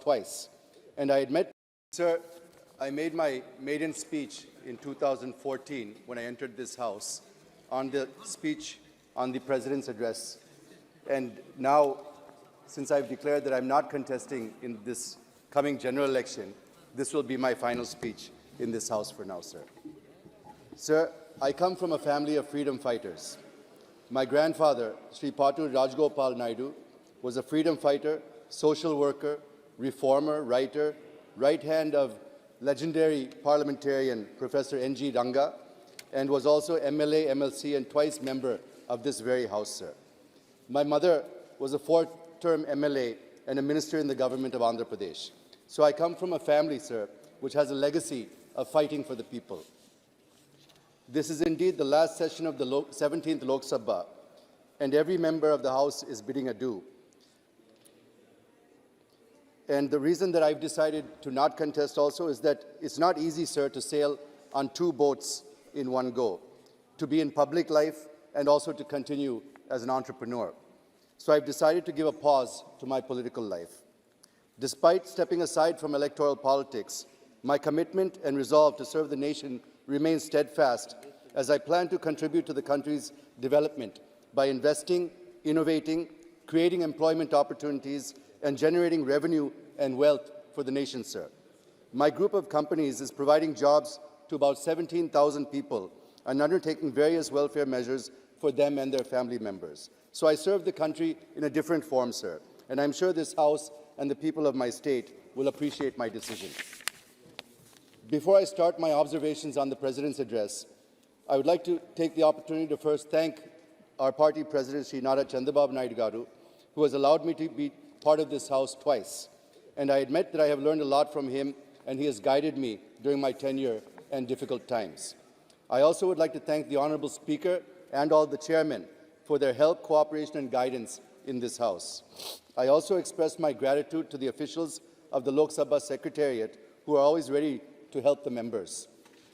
twice. And I admit, sir, I made my maiden speech in 2014 when I entered this House on the speech on the President's address. And now, since I've declared that I'm not contesting in this coming general election, this will be my final speech in this House for now, sir. Sir, I come from a family of freedom fighters. My grandfather, Sri Patu Rajgopal Naidu, was a freedom fighter, social worker, reformer, writer, right hand of legendary parliamentarian Professor N.G. Ranga, and was also MLA, MLC, and twice member of this very House, sir. My mother was a four-term MLA and a minister in the government of Andhra Pradesh. So I come from a family, sir, which has a legacy of fighting for the people. This is indeed the last session of the 17th Lok Sabha, and every member of the House is bidding adieu. And the reason that I've decided to not contest also is that it's not easy, sir, to sail on two boats in one go, to be in public life and also to continue as an entrepreneur. So I've decided to give a pause to my political life. Despite stepping aside from electoral politics, my commitment and resolve to serve the nation remains steadfast as I plan to contribute to the country's development by investing, innovating, creating employment opportunities, and generating revenue and wealth for the nation, sir. My group of companies is providing jobs to about 17,000 people and undertaking various welfare measures for them and their family members. So I serve the country in a different form, sir, and I'm sure this House and the people of my state will appreciate my decision. Before I start my observations on the President's address, I would like to take the opportunity to first thank our party President, Sri Nara Chandrababu Naidu Garu, who has allowed me to be part of this House twice. And I admit that I have learned a lot from him, and he has guided me during my tenure and difficult times. I also would like to thank the Honourable Speaker and all the chairmen for their help, cooperation, and guidance in this House. I also express my gratitude to the officials of the Lok Sabha Secretariat who are always ready to help the members.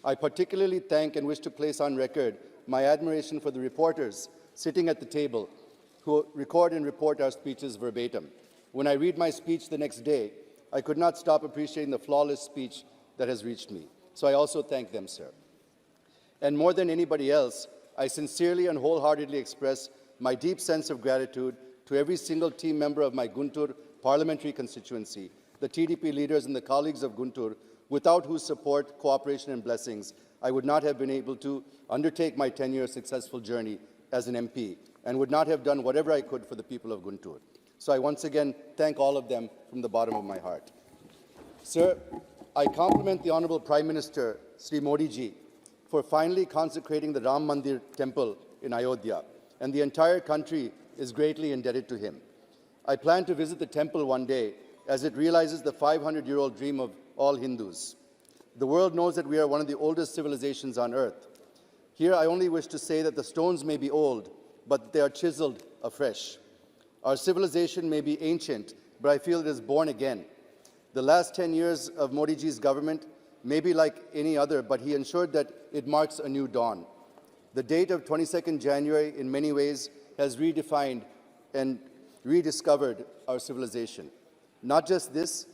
I particularly thank and wish to place on record my admiration for the reporters sitting at the table who record and report our speeches verbatim. When I read my speech the next day, I could not stop appreciating the flawless speech that has reached me. So I also thank them, sir. And more than anybody else, I sincerely and wholeheartedly express my deep sense of gratitude to every single team member of my Guntur parliamentary constituency, the TDP leaders and the colleagues of Guntur, without whose support, cooperation and blessings, I would not have been able to undertake my 10-year successful journey as an MP and would not have done whatever I could for the people of Guntur. So I once again thank all of them from the bottom of my heart. Sir, I compliment the Honourable Prime Minister, Sri Modi ji, for finally consecrating the Ram Mandir temple in Ayodhya, and the entire country is greatly indebted to him. I plan to visit the temple one day as it realizes the 500-year-old dream of all Hindus. The world knows that we are one of the oldest civilizations on earth. Here I only wish to say that the stones may be old, but they are chiseled afresh. Our civilization may be ancient, but I feel it is born again. The last 10 years of Modi ji's government may be like any other, but he ensured that it marks a new dawn. The date of 22nd January in many ways has redefined and rediscovered our civilization. Not just this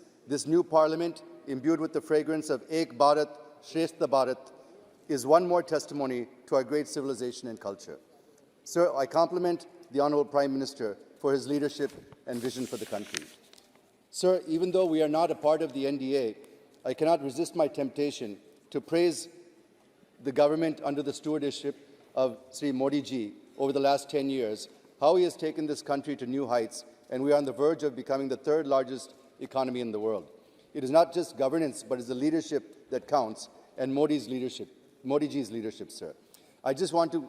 new parliament, imbued with the fragrance of Ek Bharat, Shrestha Bharat, is one more testimony to our great civilization and culture. Sir, I compliment the Honourable Prime Minister for his leadership and vision for the country. Sir, even though we are not a part of the NDA, I cannot resist my temptation to praise the government under the stewardship of Sri Modi ji over the last 10 years, how he has taken this country to new heights, and we are on the verge of becoming the third largest economy in the world. It is not just governance, but it's the leadership that counts, and Modi ji's leadership, sir. I just want to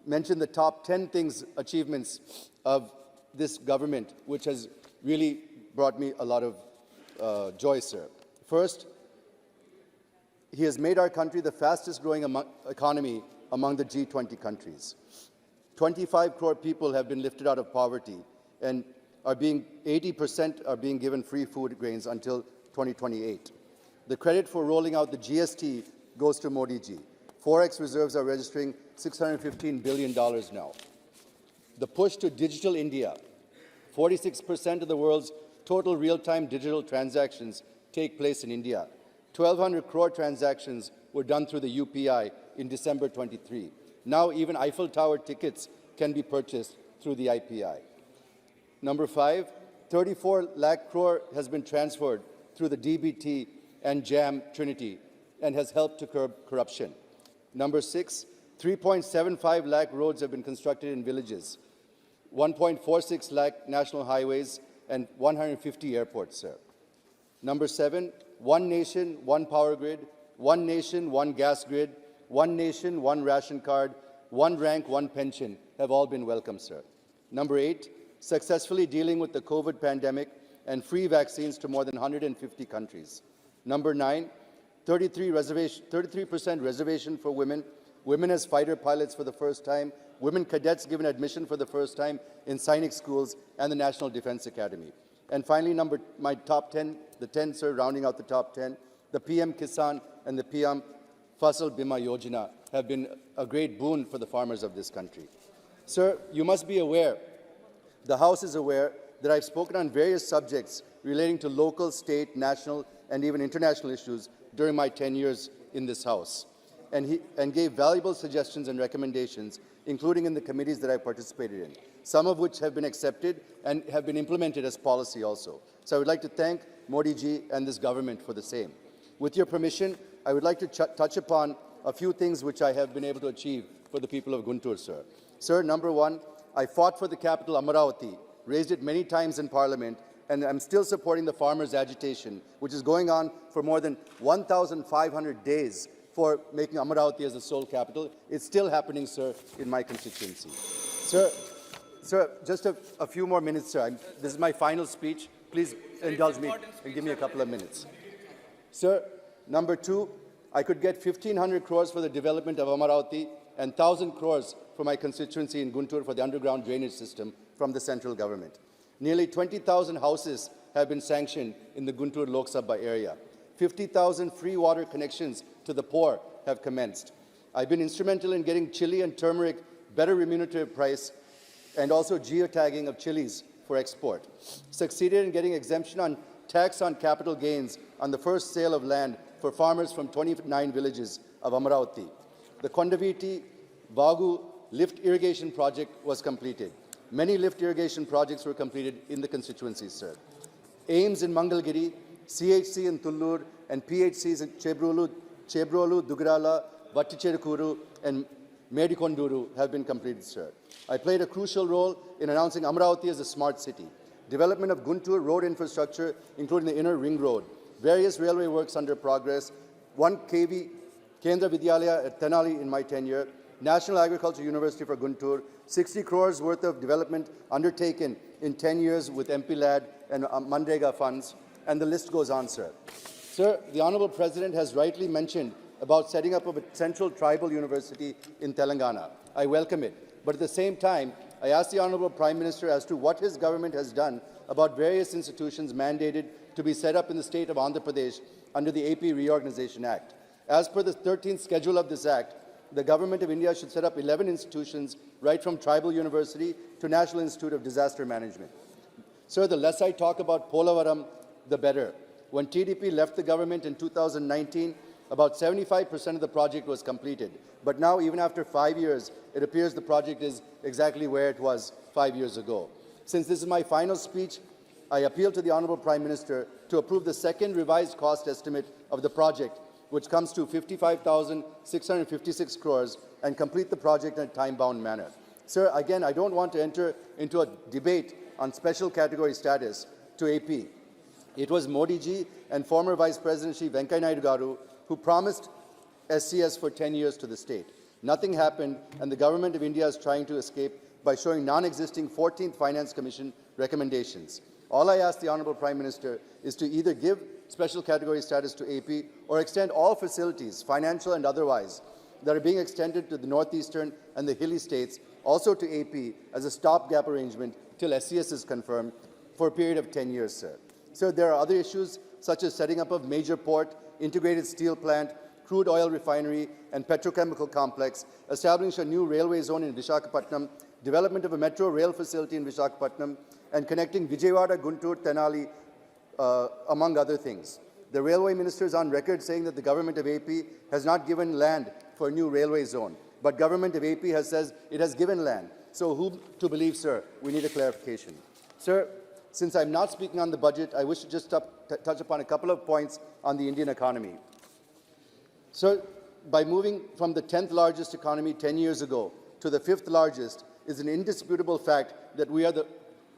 mention the top 10 achievements of this government, which has really brought me a lot of joy, sir. First, he has made our country the fastest growing economy among the G20 countries. 25 crore people have been lifted out of poverty, and 80% are being given free food grains until 2028. The credit for rolling out the GST goes to Modi ji. Forex reserves are registering $615 billion now. The push to digital India. 46% of the world's total real-time digital transactions take place in India. 1,200 crore transactions were done through the UPI in December 23. Now even Eiffel Tower tickets can be purchased through the IPI. Number 5, 34 lakh crore has been transferred through the DBT and JAM Trinity and has helped to curb corruption. Number 6, 3.75 lakh roads have been constructed in villages, 1.46 lakh national highways, and 150 airports, sir. Number 7, one nation, one power grid, one nation, one gas grid, one nation, one ration card, one rank, one pension have all been welcome, sir. Number 8, successfully dealing with the COVID pandemic and free vaccines to more than 150 countries. Number 9, 33% reservation for women, women as fighter pilots for the first time, women cadets given admission for the first time in Sainik schools and the National Defense Academy. And finally, my top 10, the 10, sir, rounding out the top 10, the PM Kisan and the PM Fasal Bima Yojana have been a great boon for the farmers of this country. Sir, you must be aware, the House is aware, that I've spoken on various subjects relating to local, state, national, and even international issues during my 10 years in this House, and gave valuable suggestions and recommendations, including in the committees that I participated in, some of which have been accepted and have been implemented as policy also. So I would like to thank Modi ji and this government for the same. With your permission, I would like to touch upon a few things which I have been able to achieve for the people of Guntur, sir. Sir, number 1, I fought for the capital Amaravati, raised it many times in Parliament, and I'm still supporting the farmers' agitation, which is going on for more than 1,500 days for making Amaravati as the sole capital. It's still happening, sir, in my constituency. Sir, just a few more minutes, sir. This is my final speech. Please indulge me and give me a couple of minutes. Sir, number 2, I could get 1,500 crores for the development of Amaravati and 1,000 crores for my constituency in Guntur for the underground drainage system from the central government. Nearly 20,000 houses have been sanctioned in the Guntur Lok Sabha area. 50,000 free water connections to the poor have commenced. I've been instrumental in getting chili and turmeric better remunerative price and also geotagging of chilies for export. Succeeded in getting exemption on tax on capital gains on the first sale of land for farmers from 29 villages of Amaravati. The Kondaviti Vagu lift irrigation project was completed. Many lift irrigation projects were completed in the constituencies, sir. AIMS in Mangalgiri, CHC in Tullur, and PHCs in Chebrolu, Dugrala, Vatticherukuru, and Medikonduru have been completed, sir. I played a crucial role in announcing Amaravati as a smart city. Development of Guntur road infrastructure, including the inner ring road. Various railway works under progress. 1 kV Kendra Vidyalaya at Tenali in my tenure. National Agriculture University for Guntur. 60 crores worth of development undertaken in 10 years with MP LAD and Mandrega funds. And the list goes on, sir. Sir, the Honorable President has rightly mentioned about setting up of a central tribal university in Telangana. I welcome it. But at the same time, I ask the Honorable Prime Minister as to what his government has done about various institutions mandated to be set up in the state of Andhra Pradesh under the AP Reorganization Act. As per the 13th schedule of this Act, the Government of India should set up 11 institutions, right from Tribal University to National Institute of Disaster Management. Sir, the less I talk about Polavaram, the better. When TDP left the government in 2019, about 75% of the project was completed. But now, even after 5 years, it appears the project is exactly where it was 5 years ago. Since this is my final speech, I appeal to the Honorable Prime Minister to approve the second revised cost estimate of the project, which comes to 55,656 crores, and complete the project in a time-bound manner. Sir, again, I don't want to enter into a debate on special category status to AP. It was Modi ji and former Vice President Shri Venkaiah Naidu Garu who promised SCS for 10 years to the state. Nothing happened, and the Government of India is trying to escape by showing non-existing 14th Finance Commission recommendations. All I ask the Honourable Prime Minister is to either give special category status to AP or extend all facilities, financial and otherwise, that are being extended to the northeastern and the hilly states, also to AP as a stopgap arrangement till SCS is confirmed for a period of 10 years, sir. Sir, there are other issues such as setting up of major port, integrated steel plant, crude oil refinery, and petrochemical complex, establishing a new railway zone in Visakhapatnam, development of a metro rail facility in Visakhapatnam, and connecting Vijayawada, Guntur, Tenali, among other things. The railway minister is on record saying that the government of AP has not given land for a new railway zone, but government of AP says it has given land. So whom to believe, sir? We need a clarification. Sir, since I'm not speaking on the budget, I wish to just touch upon a couple of points on the Indian economy. Sir, by moving from the 10th largest economy 10 years ago to the 5th largest is an indisputable fact that we are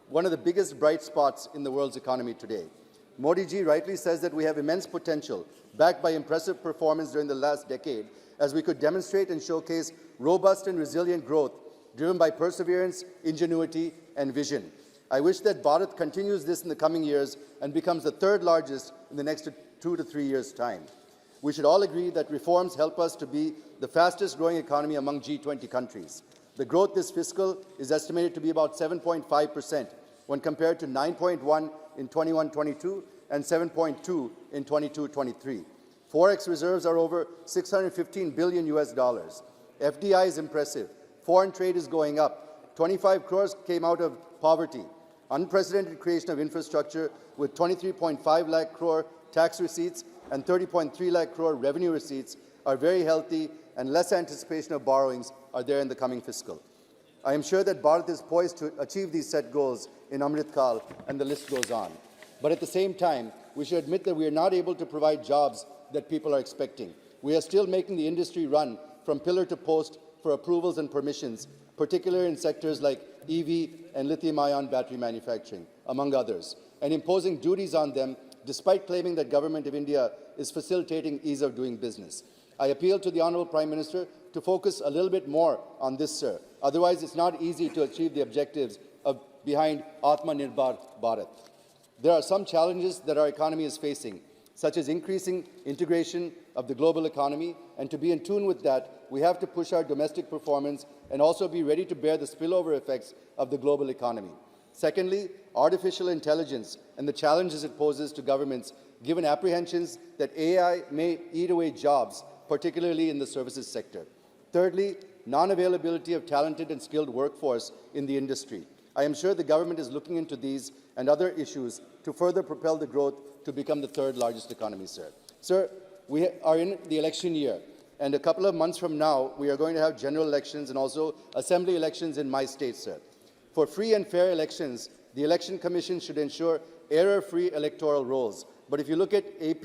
one of the biggest bright spots in the world's economy today. Modi ji rightly says that we have immense potential, backed by impressive performance during the last decade, as we could demonstrate and showcase robust and resilient growth driven by perseverance, ingenuity, and vision. I wish that Bharat continues this in the coming years and becomes the 3rd largest in the next 2 to 3 years' time. We should all agree that reforms help us to be the fastest growing economy among G20 countries. The growth this fiscal is estimated to be about 7.5% when compared to 9.1 in 21-22 and 7.2 in 22-23. Forex reserves are over $615 billion US. FDI is impressive. Foreign trade is going up. 25 crores came out of poverty. Unprecedented creation of infrastructure with 23.5 lakh crore tax receipts and 30.3 lakh crore revenue receipts are very healthy, and less anticipation of borrowings are there in the coming fiscal. I am sure that Bharat is poised to achieve these set goals in Amrit Kal, and the list goes on. But at the same time, we should admit that we are not able to provide jobs that people are expecting. We are still making the industry run from pillar to post for approvals and permissions, particularly in sectors like EV and lithium-ion battery manufacturing, among others, and imposing duties on them despite claiming that Government of India is facilitating ease of doing business. I appeal to the Honourable Prime Minister to focus a little bit more on this, sir. Otherwise, it's not easy to achieve the objectives behind Atmanirbhar Bharat. There are some challenges that our economy is facing, such as increasing integration of the global economy, and to be in tune with that, we have to push our domestic performance and also be ready to bear the spillover effects of the global economy. Secondly, artificial intelligence and the challenges it poses to governments, given apprehensions that AI may eat away jobs, particularly in the services sector. Thirdly, non-availability of talented and skilled workforce in the industry. I am sure the government is looking into these and other issues to further propel the growth to become the 3rd largest economy, sir. Sir, we are in the election year, and a couple of months from now, we are going to have general elections and also assembly elections in my state, sir. For free and fair elections, the Election Commission should ensure error-free electoral rolls. But if you look at AP,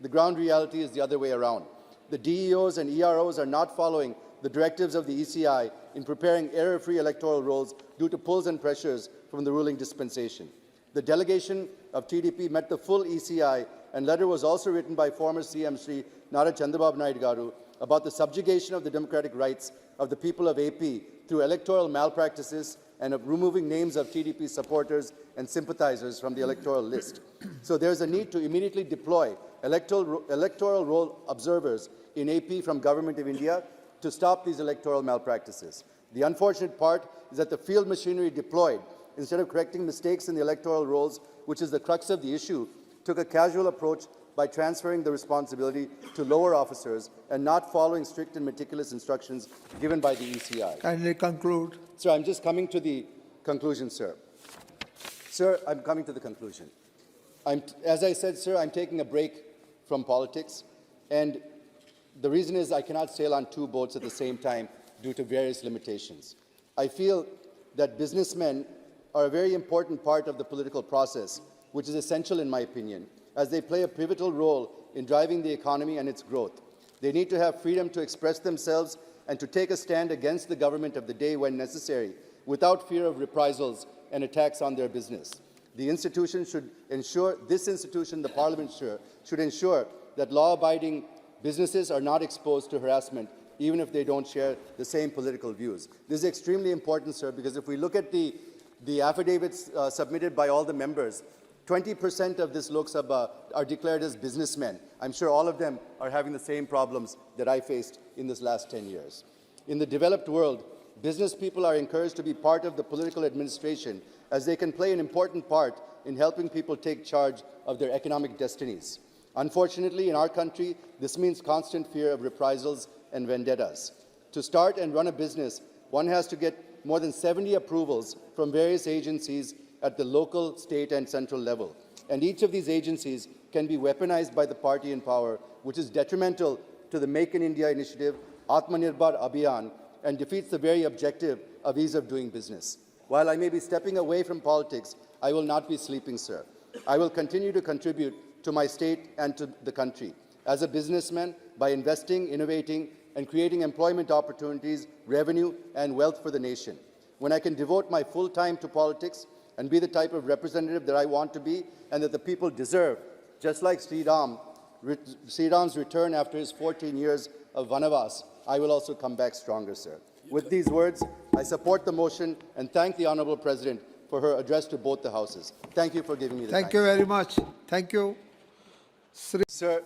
the ground reality is the other way around. The DEOs and EROs are not following the directives of the ECI in preparing error-free electoral rolls due to pulls and pressures from the ruling dispensation. The delegation of TDP met the full ECI, and letter was also written by former CM Sri Nara Chandrababu Naidu Garu about the subjugation of the democratic rights of the people of AP through electoral malpractices and of removing names of TDP supporters and sympathizers from the electoral list. So there's a need to immediately deploy electoral roll observers in AP from Government of India to stop these electoral malpractices. The unfortunate part is that the field machinery deployed, instead of correcting mistakes in the electoral rolls, which is the crux of the issue, took a casual approach by transferring the responsibility to lower officers and not following strict and meticulous instructions given by the ECI. Kindly conclude. Sir, I'm just coming to the conclusion, sir. Sir, I'm coming to the conclusion. As I said, sir, I'm taking a break from politics, and the reason is I cannot sail on 2 boats at the same time due to various limitations. I feel that businessmen are a very important part of the political process, which is essential in my opinion, as they play a pivotal role in driving the economy and its growth. They need to have freedom to express themselves and to take a stand against the government of the day when necessary, without fear of reprisals and attacks on their business. The institution should ensure, the Parliament should ensure that law-abiding businesses are not exposed to harassment, even if they don't share the same political views. This is extremely important, sir, because if we look at the affidavits submitted by all the members, 20% of this Lok Sabha are declared as businessmen. I'm sure all of them are having the same problems that I faced in this last 10 years. In the developed world, business people are encouraged to be part of the political administration, as they can play an important part in helping people take charge of their economic destinies. Unfortunately, in our country, this means constant fear of reprisals and vendettas. To start and run a business, one has to get more than 70 approvals from various agencies at the local, state and central level. And each of these agencies can be weaponized by the party in power, which is detrimental to the Make in India initiative, Atmanirbhar Abhiyan, and defeats the very objective of ease of doing business. While I may be stepping away from politics, I will not be sleeping, sir. I will continue to contribute to my state and to the country as a businessman by investing, innovating, and creating employment opportunities, revenue, and wealth for the nation. When I can devote my full time to politics and be the type of representative that I want to be and that the people deserve, just like Sriram's return after his 14 years of Vanavas, I will also come back stronger, sir. With these words, I support the motion and thank the Honourable President for her address to both the Houses. Thank you for giving me the time. Thank you very much. Thank you. Sir,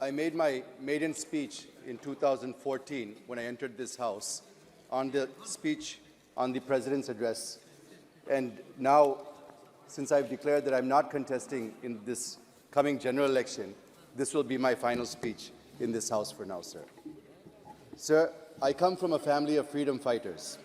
I made my maiden speech in 2014 when I entered this House on the speech on the President's address. And now, since I've declared that I'm not contesting in this coming general election, this will be my final speech in this House for now, sir. Sir, I come from a family of freedom fighters.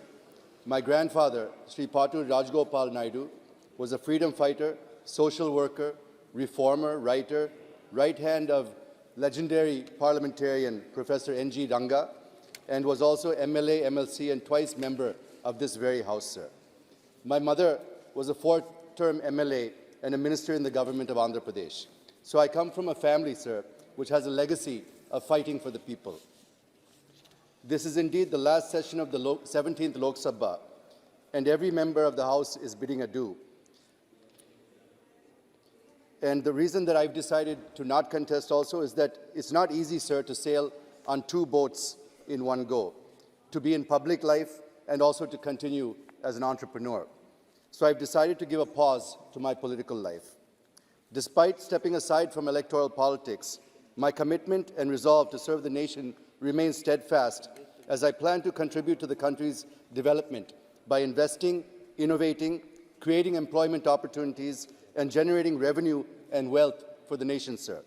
My grandfather, Sri Patu Rajgopal Naidu, was a freedom fighter, social worker, reformer, writer, right hand of legendary parliamentarian Professor N.G. Ranga, and was also MLA, MLC, and twice member of this very House, sir. My mother was a four-term MLA and a minister in the government of Andhra Pradesh. So I come from a family, sir, which has a legacy of fighting for the people. This is indeed the last session of the 17th Lok Sabha, and every member of the House is bidding adieu. And the reason that I've decided to not contest also is that it's not easy, sir, to sail on two boats in one go, to be in public life and also to continue as an entrepreneur. So I've decided to give a pause to my political life. Despite stepping aside from electoral politics, my commitment and resolve to serve the nation remains steadfast as I plan to contribute to the country's development by investing, innovating, creating employment opportunities, and generating revenue and wealth for the nation, sir.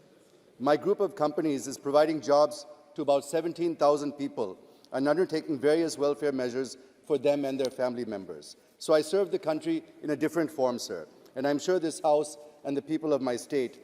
My group of companies is providing jobs to about 17,000 people and undertaking various welfare measures for them and their family members. So I serve the country in a different form, sir, and I'm sure this House and the people of my state